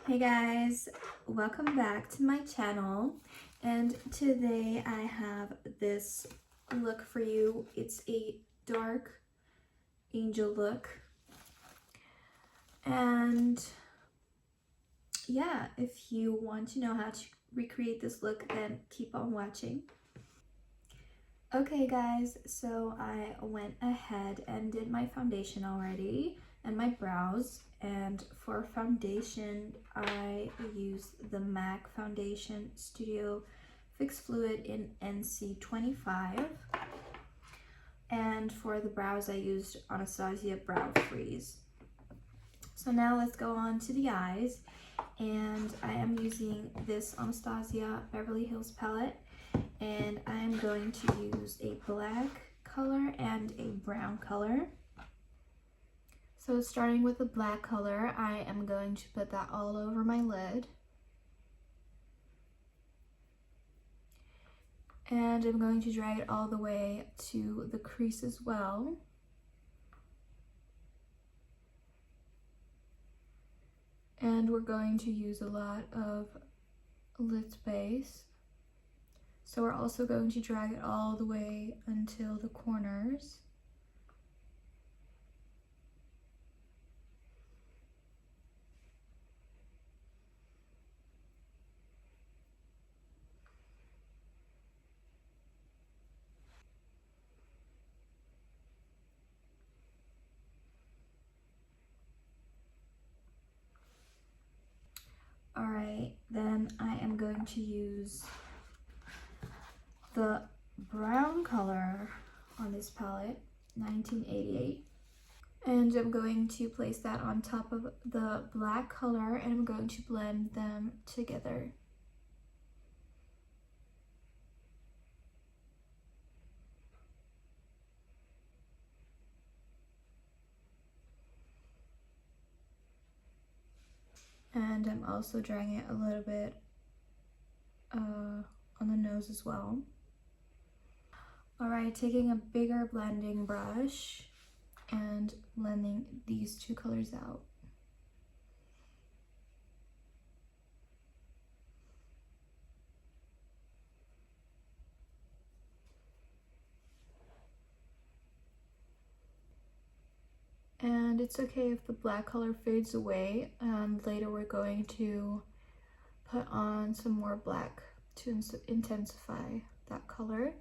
Hey guys, welcome back to my channel, and today I have this look for you. It's a dark angel look, and yeah, if you want to know how to recreate this look, then keep on watching. Okay guys, so I went ahead and did my foundation already and my brows, and for foundation I used the MAC Foundation Studio Fix Fluid in NC25, and for the brows I used Anastasia Brow Freeze. So now let's go on to the eyes, and I am using this Anastasia Beverly Hills palette, and I'm going to use a black color and a brown color. So starting with the black color, I am going to put that all over my lid. And I'm going to drag it all the way to the crease as well. And we're going to use a lot of lid space. So we're also going to drag it all the way until the corners. Alright, then I am going to use the brown color on this palette, 1988. And I'm going to place that on top of the black color, and I'm going to blend them together. And I'm also dragging it a little bit on the nose as well. Alright, taking a bigger blending brush and blending these two colors out. And it's okay if the black color fades away, and later we're going to put on some more black to intensify that color.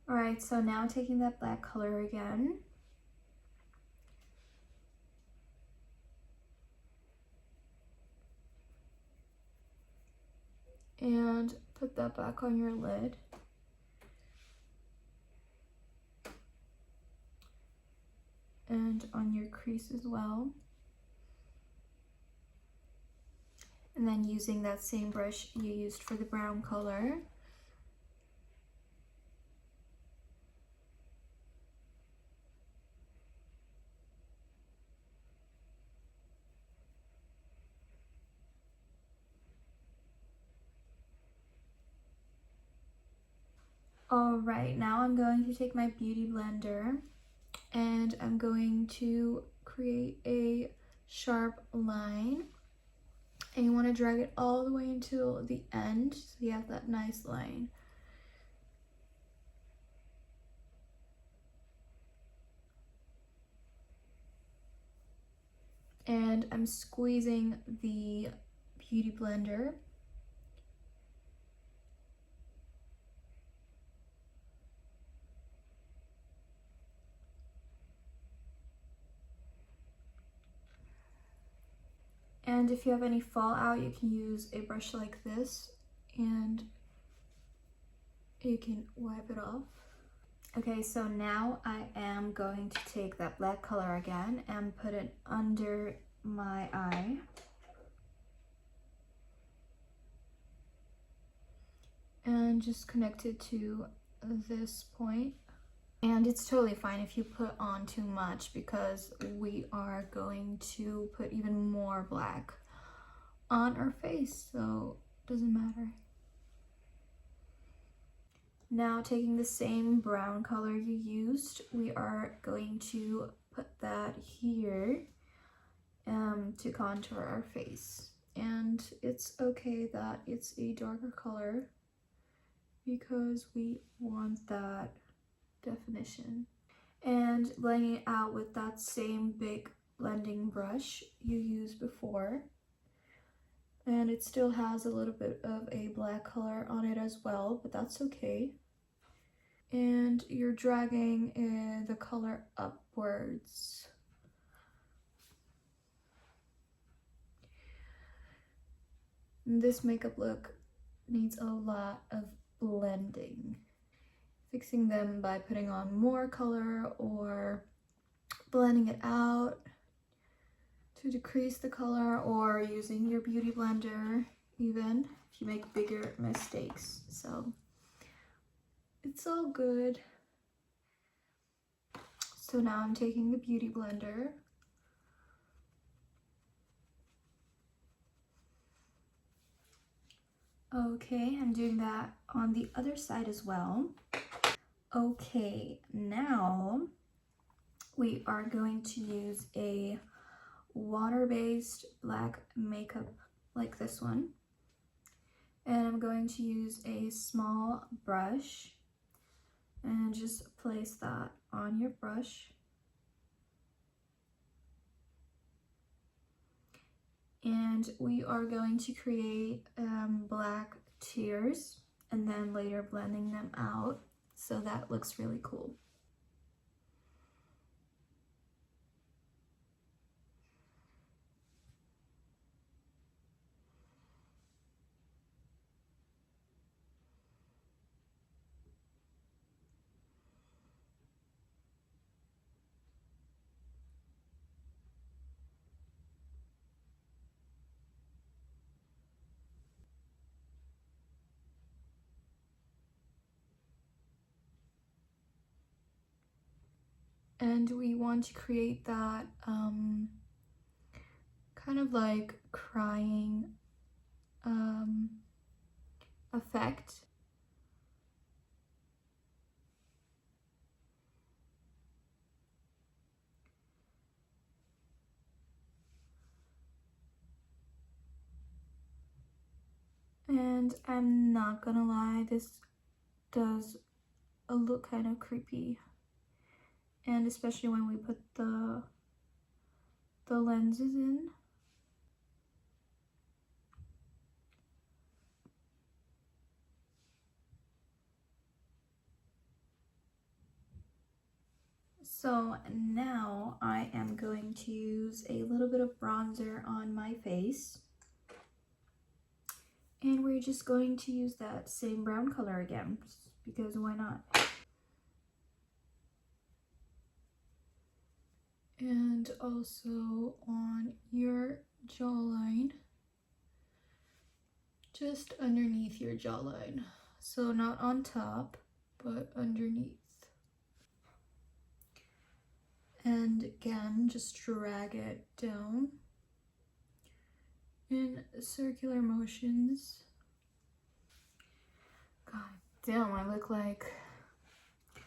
Alright, so now taking that black color again, and put that back on your lid. And on your crease as well. And then using that same brush you used for the brown color, alright, now I'm going to take my beauty blender and I'm going to create a sharp line, and you want to drag it all the way until the end so you have that nice line. And I'm squeezing the beauty blender. And if you have any fallout, you can use a brush like this and you can wipe it off. Okay, so now I am going to take that black color again and put it under my eye. And just connect it to this point. And it's totally fine if you put on too much, because we are going to put even more black on our face, so it doesn't matter. Now taking the same brown color you used, we are going to put that here, to contour our face. And it's okay that it's a darker color because we want that definition. And blending it out with that same big blending brush you used before. And it still has a little bit of a black color on it as well, but that's okay. And you're dragging the color upwards. This makeup look needs a lot of blending. Fixing them by putting on more color or blending it out to decrease the color, or using your beauty blender even if you make bigger mistakes. So it's all good. So now I'm taking the beauty blender. Okay, I'm doing that on the other side as well. Okay, now we are going to use a water-based black makeup like this one. And I'm going to use a small brush and just place that on your brush. And we are going to create black tears and then later blending them out, so that looks really cool. And we want to create that kind of like crying effect. And I'm not gonna lie, this does look kind of creepy. And especially when we put the lenses in. So now I am going to use a little bit of bronzer on my face. And we're just going to use that same brown color again, because why not? And also on your jawline, just underneath your jawline. So not on top, but underneath. And again, just drag it down in circular motions. God damn, I look like I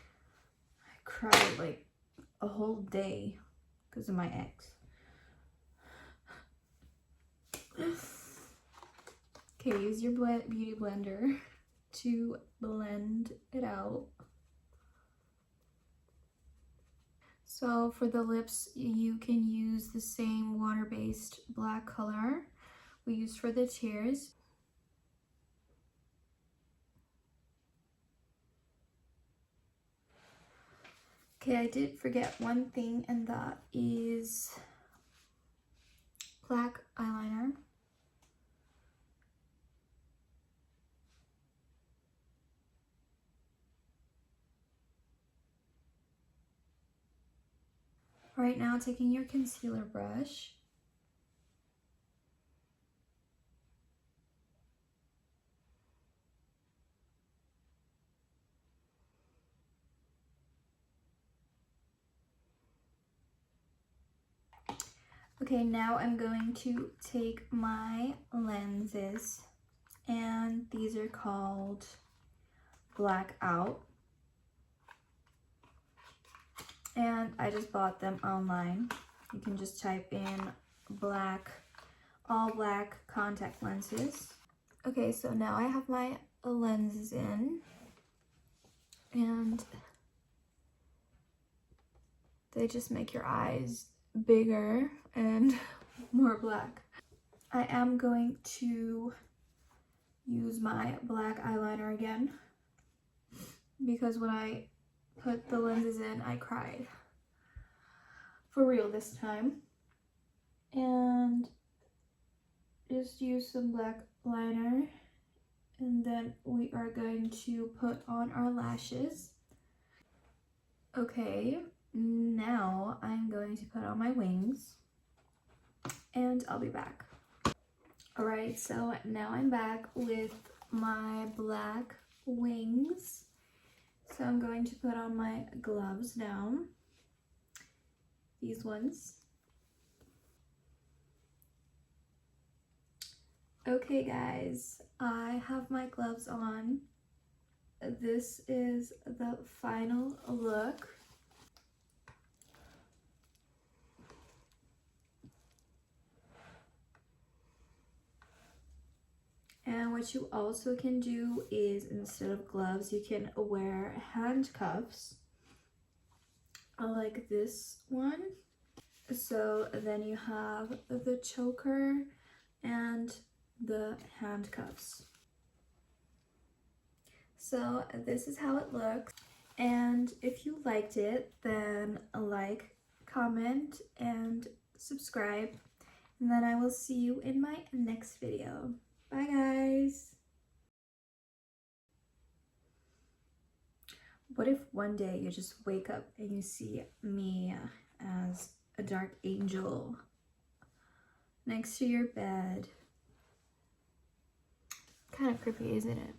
cried like a whole day because of my ex. Okay, use your beauty blender to blend it out. So for the lips, you can use the same water-based black color we used for the tears. Okay, I did forget one thing, and that is black eyeliner. Right now, taking your concealer brush. Okay, now I'm going to take my lenses, and these are called Blackout. And I just bought them online. You can just type in black, all black contact lenses. Okay, so now I have my lenses in, and they just make your eyes bigger and more black. I am going to use my black eyeliner again because when I put the lenses in, I cried. For real this time. And just use some black liner, and then we are going to put on our lashes. Okay, now I'm going to put on my wings, and I'll be back. Alright, so now I'm back with my black wings. So I'm going to put on my gloves now. These ones. Okay guys, I have my gloves on. This is the final look. And what you also can do is, instead of gloves, you can wear handcuffs like this one. So then you have the choker and the handcuffs. So this is how it looks, and if you liked it, then like, comment, and subscribe, and then I will see you in my next video. Bye guys! What if one day you just wake up and you see me as a dark angel next to your bed? Kind of creepy, isn't it?